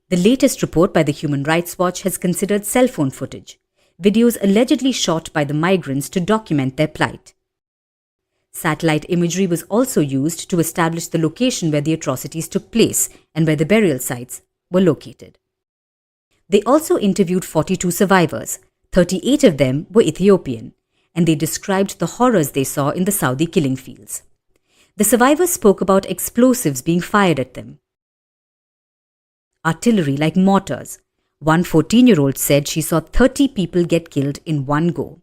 The latest report by the Human Rights Watch has considered cell phone footage, videos allegedly shot by the migrants to document their plight. Satellite imagery was also used to establish the location where the atrocities took place and where the burial sites were located. They also interviewed 42 survivors. 38 of them were Ethiopian, and they described the horrors they saw in the Saudi killing fields. The survivors spoke about explosives being fired at them. Artillery like mortars. One 14-year-old said she saw 30 people get killed in one go.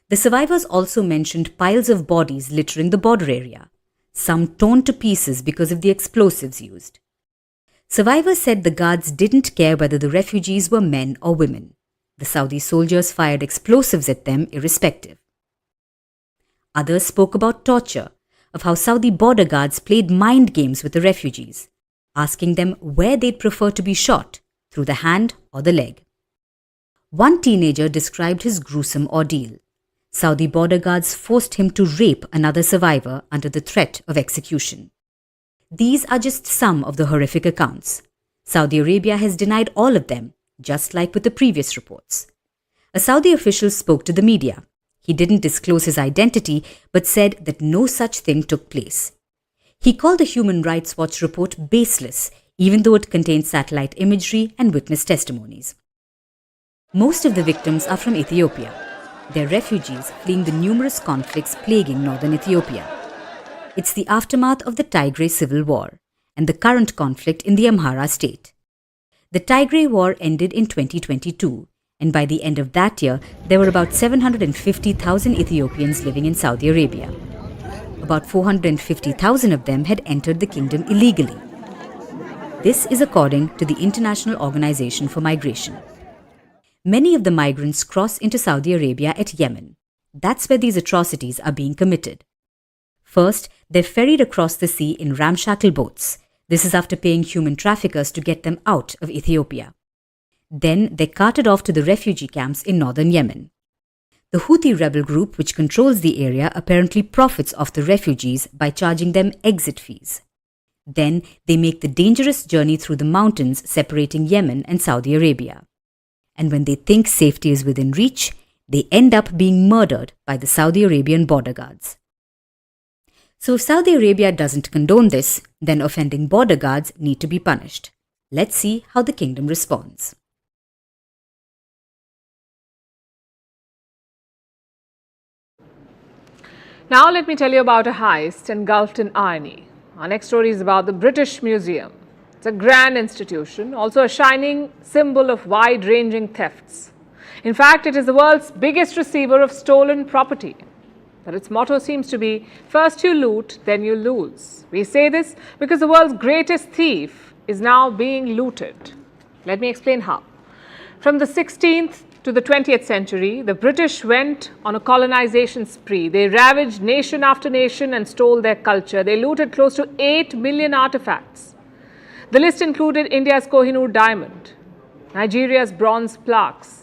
The survivors also mentioned piles of bodies littering the border area, some torn to pieces because of the explosives used. Survivors said the guards didn't care whether the refugees were men or women. The Saudi soldiers fired explosives at them irrespective. Others spoke about torture, of how Saudi border guards played mind games with the refugees, asking them where they'd prefer to be shot, through the hand or the leg. One teenager described his gruesome ordeal. Saudi border guards forced him to rape another survivor under the threat of execution. These are just some of the horrific accounts. Saudi Arabia has denied all of them, just like with the previous reports. A Saudi official spoke to the media. He didn't disclose his identity, but said that no such thing took place. He called the Human Rights Watch report baseless, even though it contained satellite imagery and witness testimonies. Most of the victims are from Ethiopia. They're refugees fleeing the numerous conflicts plaguing northern Ethiopia. It's the aftermath of the Tigray civil war and the current conflict in the Amhara state. The Tigray war ended in 2022, and by the end of that year, there were about 750,000 Ethiopians living in Saudi Arabia. about 450,000 of them had entered the kingdom illegally. This is according to the International Organization for Migration. Many of the migrants cross into Saudi Arabia at Yemen. That's where these atrocities are being committed. First, they're ferried across the sea in ramshackle boats. This is after paying human traffickers to get them out of Ethiopia. Then they're carted off to the refugee camps in northern Yemen. The Houthi rebel group, which controls the area, apparently profits off the refugees by charging them exit fees. Then they make the dangerous journey through the mountains separating Yemen and Saudi Arabia. And when they think safety is within reach, they end up being murdered by the Saudi Arabian border guards. So if Saudi Arabia doesn't condone this, then offending border guards need to be punished. Let's see how the kingdom responds. Now let me tell you about a heist engulfed in irony. Our next story is about the British Museum. It's a grand institution, also a shining symbol of wide-ranging thefts. In fact, it is the world's biggest receiver of stolen property. But its motto seems to be, first you loot, then you lose. We say this because the world's greatest thief is now being looted. Let me explain how. From the 16th to the 20th century, the British went on a colonization spree. They ravaged nation after nation and stole their culture. They looted close to 8 million artifacts. The list included India's Kohinoor diamond, Nigeria's bronze plaques,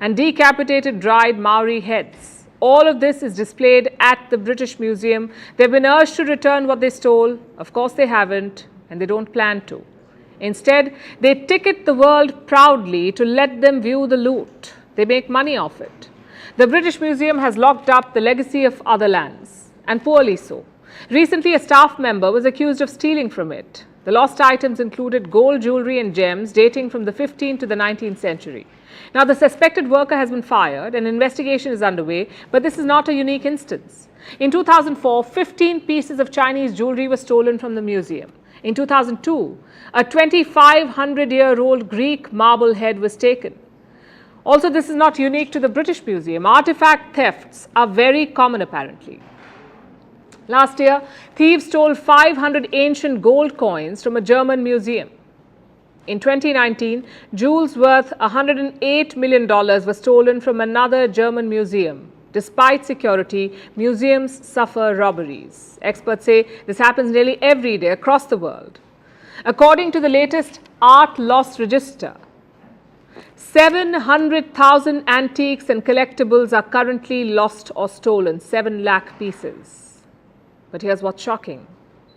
and decapitated dried Maori heads. All of this is displayed at the British Museum. They've been urged to return what they stole. Of course they haven't, and they don't plan to. Instead, they ticket the world proudly to let them view the loot. They make money off it. The British Museum has locked up the legacy of other lands, and poorly so. Recently, a staff member was accused of stealing from it. The lost items included gold jewelry and gems dating from the 15th to the 19th century. Now, the suspected worker has been fired. An investigation is underway, but this is not a unique instance. In 2004, 15 pieces of Chinese jewelry were stolen from the museum. In 2002, a 2,500-year-old Greek marble head was taken. Also, this is not unique to the British Museum. Artifact thefts are very common, apparently. Last year, thieves stole 500 ancient gold coins from a German museum. In 2019, jewels worth $108 million were stolen from another German museum. Despite security, museums suffer robberies. Experts say this happens nearly every day across the world. According to the latest Art Loss Register, 700,000 antiques and collectibles are currently lost or stolen, 7 lakh pieces. But here's what's shocking.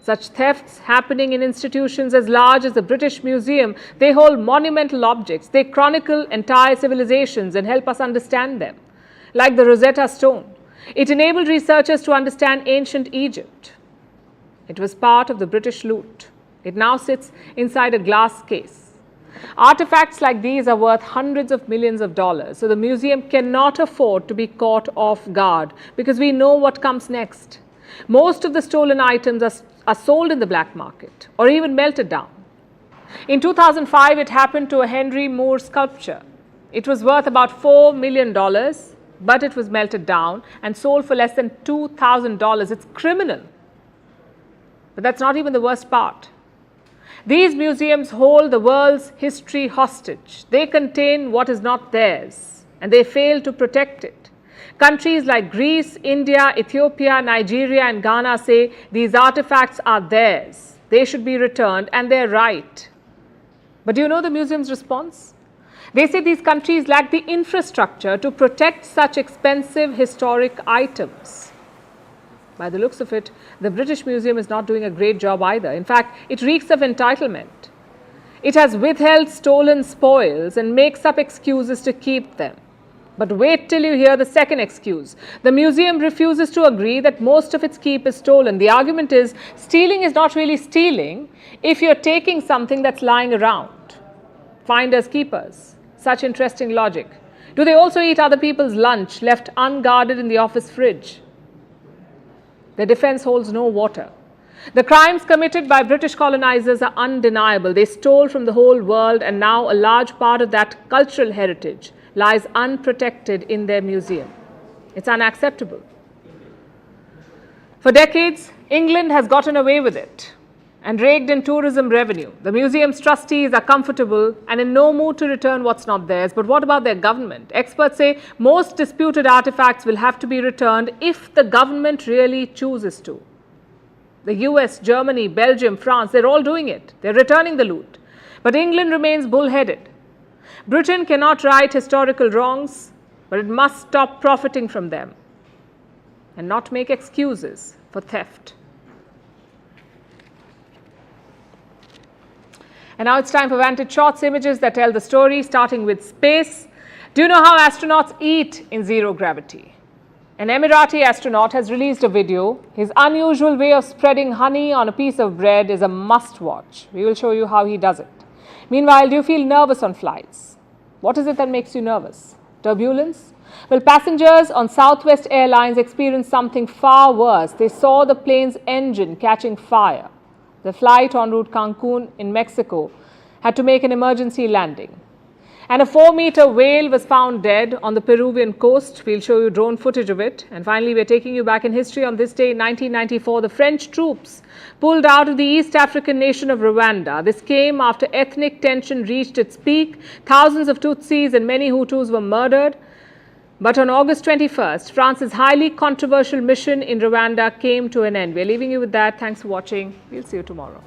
Such thefts happening in institutions as large as the British Museum, they hold monumental objects. They chronicle entire civilizations and help us understand them. Like the Rosetta Stone, it enabled researchers to understand ancient Egypt. It was part of the British loot. It now sits inside a glass case. Artifacts like these are worth hundreds of millions of dollars, so the museum cannot afford to be caught off guard because we know what comes next. Most of the stolen items are sold in the black market or even melted down. In 2005, it happened to a Henry Moore sculpture. It was worth about $4 million. But it was melted down and sold for less than $2,000. It's criminal. But that's not even the worst part. These museums hold the world's history hostage. They contain what is not theirs, and they fail to protect it. Countries like Greece, India, Ethiopia, Nigeria, and Ghana say these artifacts are theirs. They should be returned, and they're right. But do you know the museum's response? They say these countries lack the infrastructure to protect such expensive historic items. By the looks of it, the British Museum is not doing a great job either. In fact, it reeks of entitlement. It has withheld stolen spoils and makes up excuses to keep them. But wait till you hear the second excuse. The museum refuses to agree that most of its keep is stolen. The argument is stealing is not really stealing if you're taking something that's lying around. Finders keepers. Such interesting logic. Do they also eat other people's lunch left unguarded in the office fridge? Their defense holds no water. The crimes committed by British colonizers are undeniable. They stole from the whole world, and now a large part of that cultural heritage lies unprotected in their museum. It's unacceptable. For decades, England has gotten away with it and raked in tourism revenue. The museum's trustees are comfortable and in no mood to return what's not theirs. But what about their government? Experts say most disputed artifacts will have to be returned if the government really chooses to. The US, Germany, Belgium, France, they're all doing it. They're returning the loot. But England remains bullheaded. Britain cannot right historical wrongs, but it must stop profiting from them and not make excuses for theft. And now it's time for Vantage Shots, images that tell the story, starting with space. Do you know how astronauts eat in zero gravity? An Emirati astronaut has released a video. His unusual way of spreading honey on a piece of bread is a must-watch. We will show you how he does it. Meanwhile, do you feel nervous on flights? What is it that makes you nervous? Turbulence? Well, passengers on Southwest Airlines experienced something far worse. They saw the plane's engine catching fire. The flight en route Cancun in Mexico had to make an emergency landing. And a 4-meter whale was found dead on the Peruvian coast. We'll show you drone footage of it. And finally, we're taking you back in history. On this day in 1994, the French troops pulled out of the East African nation of Rwanda. This came after ethnic tension reached its peak. Thousands of Tutsis and many Hutus were murdered. But on August 21st, France's highly controversial mission in Rwanda came to an end. We're leaving you with that. Thanks for watching. We'll see you tomorrow.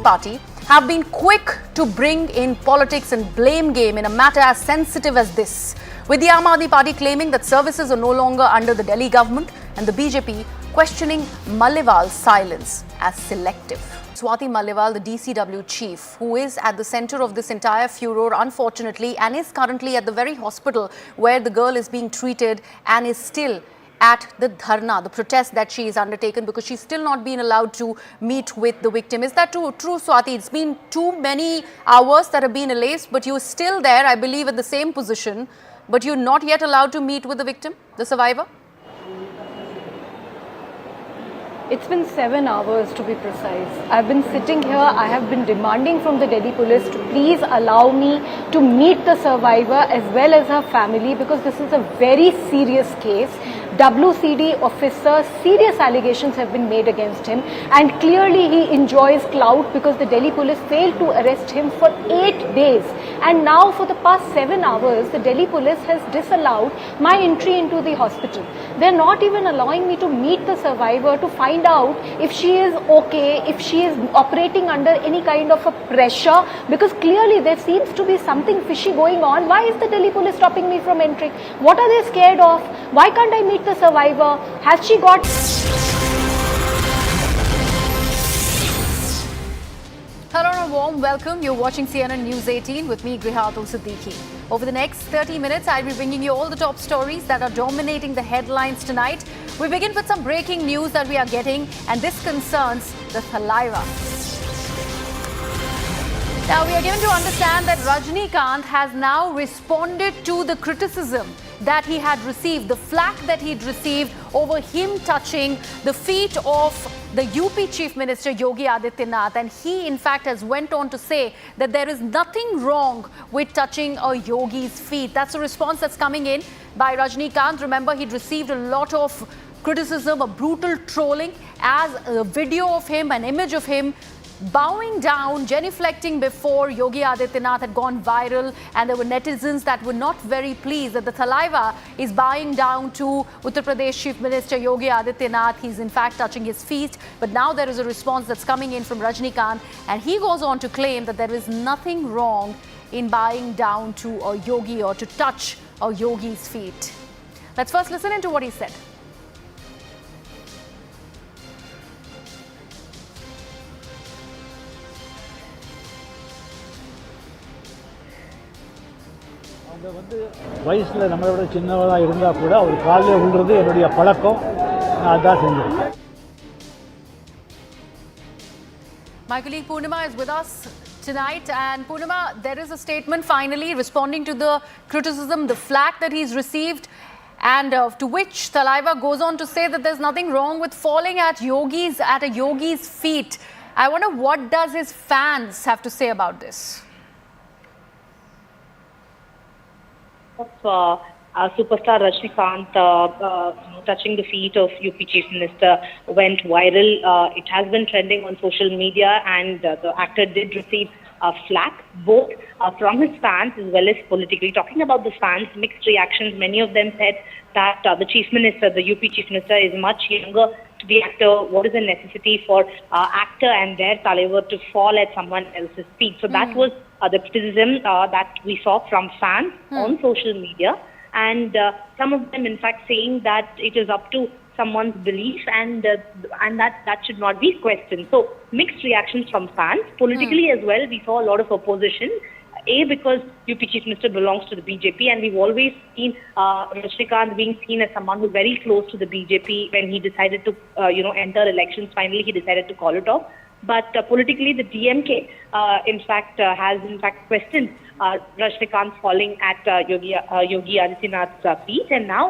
Party have been quick to bring in politics and blame game in a matter as sensitive as this, with the Aam Aadmi Party claiming that services are no longer under the Delhi government and the BJP questioning Maliwal's silence as selective. Swati Maliwal, the DCW chief, who is at the center of this entire furor, unfortunately, and is currently at the very hospital where the girl is being treated and is still at the dharna, the protest that she is undertaken, because she's still not been allowed to meet with the victim. Is that true, Swati? It's been too many hours that have been elapsed, but you're still there, I believe, at the same position, but you're not yet allowed to meet with the victim, the survivor? It's been 7 hours to be precise. I've been sitting here, I have been demanding from the Delhi police to please allow me to meet the survivor as well as her family, because this is a very serious case. WCD officer, serious allegations have been made against him, and clearly he enjoys clout because the Delhi police failed to arrest him for 8 days. And now for the past 7 hours, the Delhi police has disallowed my entry into the hospital. They're not even allowing me to meet the survivor to find out if she is okay, if she is operating under any kind of a pressure, because clearly there seems to be something fishy going on. Why is the Delhi police stopping me from entering? What are they scared of? Why can't I meet the survivor? Has she got... I don't know warm welcome. You're watching CNN News 18 with me, Grihato Siddiqui. Over the next 30 minutes, I'll be bringing you all the top stories that are dominating the headlines tonight. We begin with some breaking news that we are getting, and this concerns the Thalaiva. Now, we are given to understand that Rajnikant has now responded to the criticism that he had received, the flack that he'd received over him touching the feet of the UP Chief Minister Yogi Adityanath. And he, in fact, has went on to say that there is nothing wrong with touching a yogi's feet. That's a response that's coming in by Rajnikant. Remember, he'd received a lot of criticism, a brutal trolling, as a video of him, an image of him bowing down, genuflecting before Yogi Adityanath had gone viral, and there were netizens that were not very pleased that the Thalaiva is bowing down to Uttar Pradesh Chief Minister Yogi Adityanath. He's in fact touching his feet, but now there is a response that's coming in from Rajnikant, and he goes on to claim that there is nothing wrong in bowing down to a yogi or to touch a yogi's feet. Let's first listen into what he said. வயசுல நம்மளை விட சின்னவளா இருந்தா கூட அவர் காலில் விழுறது என்னுடைய பழக்கம். நான் அதான் செஞ்சேன். My colleague Purnima is with us tonight, and Purnima, there is a statement finally responding to the criticism, the flack that he's received, and to which Thalaiva goes on to say that there's nothing wrong with falling at a yogi's feet. I wonder, what does his fans have to say about this? Superstar Rajnikant touching the feet of UP Chief Minister went viral. It has been trending on social media, and the actor did receive flack, both from his fans as well as politically. Talking about the fans, mixed reactions. Many of them said that the Chief Minister, the UP Chief Minister, is much younger to be actor. What is the necessity for actor and their Thalaiva to fall at someone else's feet? So that was the criticism that we saw from fans on social media, and some of them in fact saying that it is up to someone's belief, and that should not be questioned. So mixed reactions from fans. Politically as well, we saw a lot of opposition. Because UP Chief Minister belongs to the BJP, and we've always seen Rajnikant being seen as someone who's very close to the BJP. When he decided to enter elections, finally he decided to call it off. But politically, the DMK has questioned Rajnikant falling at Yogi Adityanath's feet, and now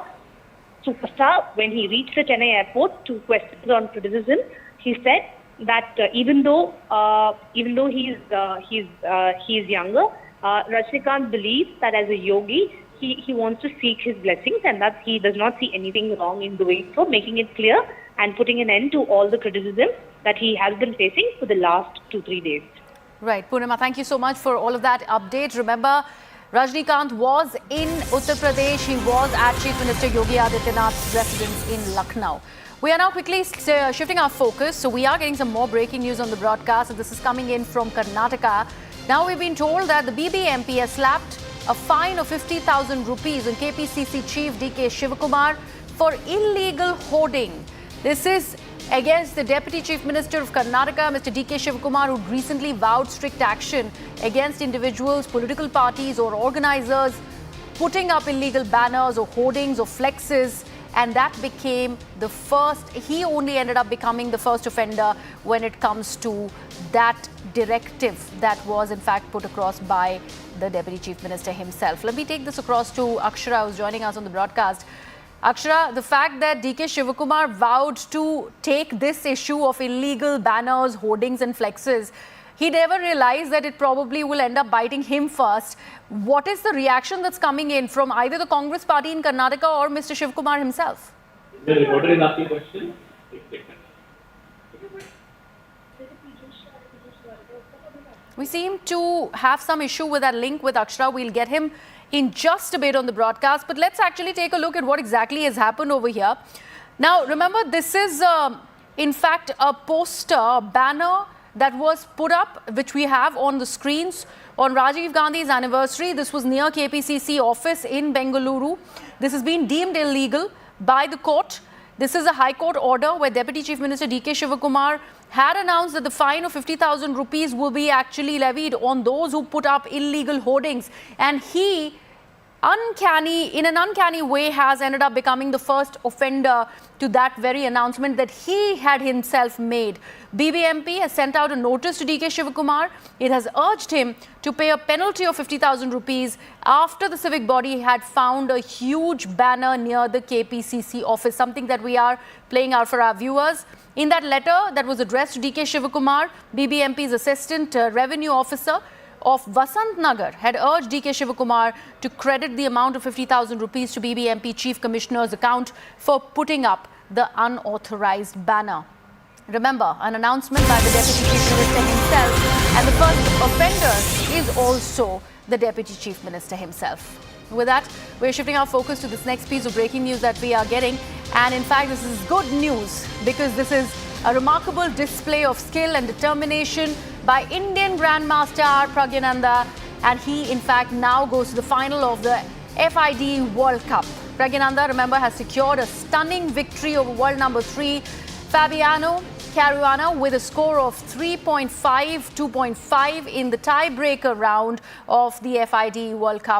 Superstar, when he reached the Chennai airport to questions on criticism, he said that even though he's younger, Rajnikant believes that as a yogi, he wants to seek his blessings, and that he does not see anything wrong in doing so, making it clear and putting an end to all the criticism that he has been facing for the last 2-3 days. Right, Purnima, thank you so much for all of that update. Remember, Rajnikant was in Uttar Pradesh. He was at Chief Minister Yogi Adityanath's residence in Lucknow. We are now quickly shifting our focus. So we are getting some more breaking news on the broadcast. And this is coming in from Karnataka. Now we've been told that the BBMP has slapped a fine of 50,000 rupees on KPCC Chief DK Shivakumar for illegal hoarding. This is against the Deputy Chief Minister of Karnataka, Mr. DK Shivakumar, who recently vowed strict action against individuals, political parties or organizers putting up illegal banners or hoardings or flexes. And that became the first, he only ended up becoming the first offender when it comes to that directive that was in fact put across by the Deputy Chief Minister himself. Let me take this across to Akshara, who's joining us on the broadcast. Akshara, the fact that DK Shivakumar vowed to take this issue of illegal banners, hoardings and flexes, he never realized that it probably will end up biting him first. What is the reaction that's coming in from either the Congress party in Karnataka or Mr. Shivakumar himself? The reporter is asking question. We seem to have some issue with that link with Akshara. We'll get him in just a bit on the broadcast, but let's actually take a look at what exactly has happened over here. Now, remember, this is in fact a poster, a banner that was put up, which we have on the screens on Rajiv Gandhi's anniversary. This was near KPCC office in Bengaluru. This has been deemed illegal by the court. This is a High Court order where Deputy Chief Minister DK Shivakumar had announced that the fine of 50,000 rupees will be actually levied on those who put up illegal hoardings. And he, in an uncanny way, has ended up becoming the first offender to that very announcement that he had himself made. BBMP has sent out a notice to DK Shivakumar. It has urged him to pay a penalty of 50,000 rupees after the civic body had found a huge banner near the KPCC office, something that we are playing out for our viewers. In that letter that was addressed to DK Shivakumar, BBMP's Assistant Revenue Officer of Vasant Nagar had urged DK Shivakumar to credit the amount of 50,000 rupees to BBMP Chief Commissioner's account for putting up the unauthorized banner. Remember, an announcement by the Deputy Chief Minister himself, and the first offender is also the Deputy Chief Minister himself. With that, we're shifting our focus to this next piece of breaking news that we are getting. And in fact, this is good news because this is a remarkable display of skill and determination by Indian Grandmaster R. Pragyananda, and he in fact now goes to the final of the FID World Cup. Pragyananda, remember, has secured a stunning victory over world number 3 Fabiano Caruana with a score of 3.5, 2.5 in the tiebreaker round of the FID World Cup.